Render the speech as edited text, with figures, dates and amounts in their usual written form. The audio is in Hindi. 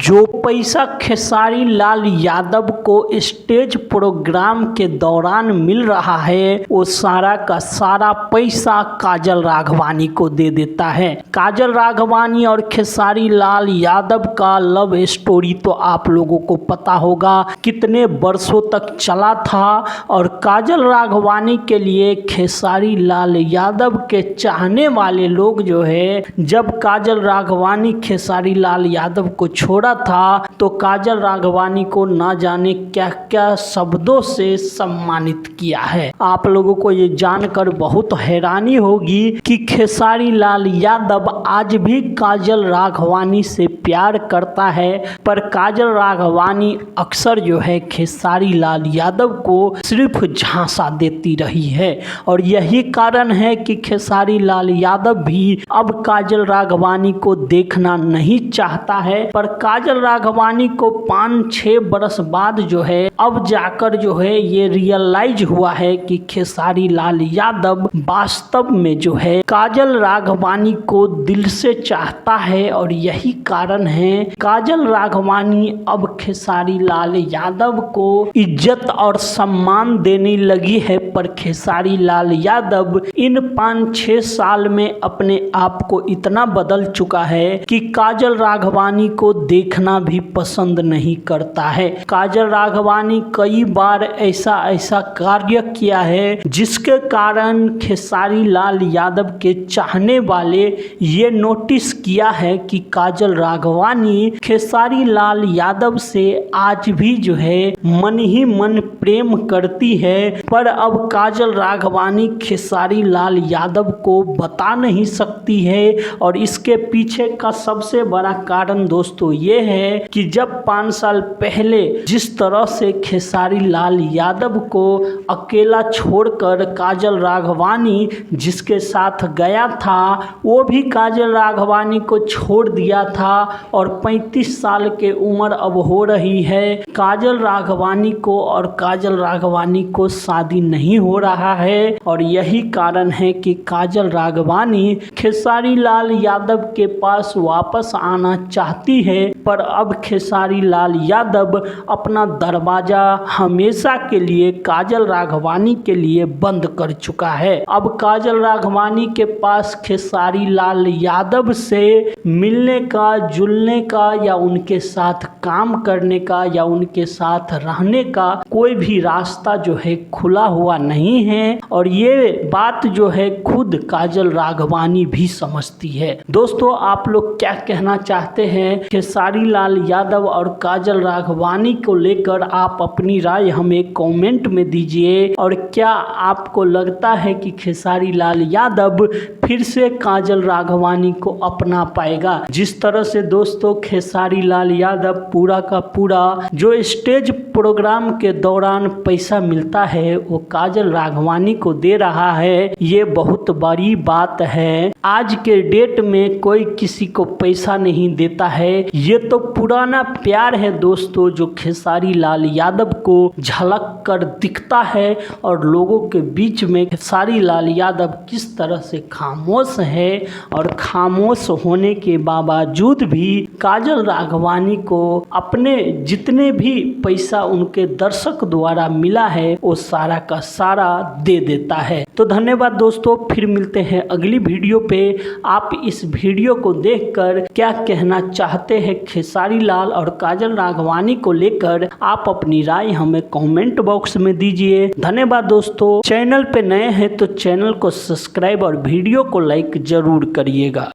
जो पैसा खेसारी लाल यादव को स्टेज प्रोग्राम के दौरान मिल रहा है वो सारा का सारा पैसा काजल राघवानी को दे देता है। काजल राघवानी और खेसारी लाल यादव का लव स्टोरी तो आप लोगों को पता होगा कितने वर्षों तक चला था और काजल राघवानी के लिए खेसारी लाल यादव के चाहने वाले लोग जो है जब काजल राघवानी खेसारी लाल यादव को छोड़ा था तो काजल राघवानी को ना जाने क्या क्या शब्दों से सम्मानित किया है। आप लोगों को ये जानकर बहुत हैरानी होगी कि खेसारी लाल यादव आज भी काजल राघवानी से प्यार करता है, पर काजल राघवानी अक्सर जो है खेसारी लाल यादव को सिर्फ झांसा देती रही है और यही कारण है कि खेसारी लाल यादव भी अब काजल राघवानी को देखना नहीं चाहता है। पर काजल राघवानी को 5-6 बरस बाद जो है अब जाकर जो है ये रियलाइज हुआ है कि खेसारी लाल यादव वास्तव में जो है काजल राघवानी को दिल से चाहता है और यही कारण है काजल राघवानी अब खेसारी लाल यादव को इज्जत और सम्मान देने लगी है। पर खेसारी लाल यादव इन 5-6 साल में अपने आप को इतना बदल चुका है कि काजल राघवानी को देखना भी पसंद नहीं करता है। काजल राघवानी कई बार ऐसा कार्य किया है जिसके कारण खेसारी लाल यादव के चाहने वाले ये नोटिस किया है कि काजल राघवानी खेसारी लाल यादव से आज भी जो है मन ही मन प्रेम करती है। पर अब काजल राघवानी खेसारी लाल यादव को बता नहीं सकती है और इसके पीछे का सबसे बड़ा कारण दोस्तों ये है कि जब 5 साल पहले जिस तरह से खेसारी लाल यादव को अकेला छोड़कर काजल राघवानी जिसके साथ गया था वो भी काजल राघवानी को छोड़ दिया था और 35 साल के उम्र अब हो रही है। काजल राघवानी को और काजल राघवानी को शादी नहीं हो रहा है और यही कारण है कि काजल राघवानी खेसारी लाल यादव के पास वापस आना चाहती है। पर अब खेसारी लाल यादव अपना दरवाजा हमेशा के लिए काजल राघवानी के लिए बंद कर चुका है। अब काजल राघवानी के पास खेसारी लाल यादव से मिलने का, जुलने का या उनके साथ काम करने का या उनके साथ रहने का कोई भी रास्ता जो है खुला हुआ नहीं है और ये बात जो है खुद काजल राघवानी भी समझती है। दोस्तों आप लोग क्या कहना चाहते हैं खेसारी लाल यादव और काजल राघवानी को लेकर? आप अपनी राय हमें कमेंट में दीजिए और क्या आपको लगता है कि खेसारी लाल यादव फिर से काजल राघवानी को अपना पाएगा? जिस तरह से दोस्तों खेसारी लाल यादव पूरा का पूरा जो स्टेज प्रोग्राम के दौरान पैसा मिलता है वो काजल राघवानी को दे रहा है, ये बहुत बड़ी बात है। आज के डेट में कोई किसी को पैसा नहीं देता है, ये तो पुराना प्यार है दोस्तों जो खेसारी लाल यादव को झलक कर दिखता है और लोगों के बीच में खेसारी लाल यादव किस तरह से खामोश है और खामोश होने के बावजूद भी काजल राघवानी को अपने जितने भी पैसा उनके दर्शक द्वारा मिला है वो सारा का सारा दे देता है। तो धन्यवाद दोस्तों, फिर मिलते हैं अगली वीडियो पे। आप इस वीडियो को देखकर क्या कहना चाहते हैं खेसारी लाल और काजल राघवानी को लेकर? आप अपनी राय हमें कमेंट बॉक्स में दीजिए। धन्यवाद दोस्तों, चैनल पे नए हैं तो चैनल को सब्सक्राइब और वीडियो को लाइक जरूर करिएगा।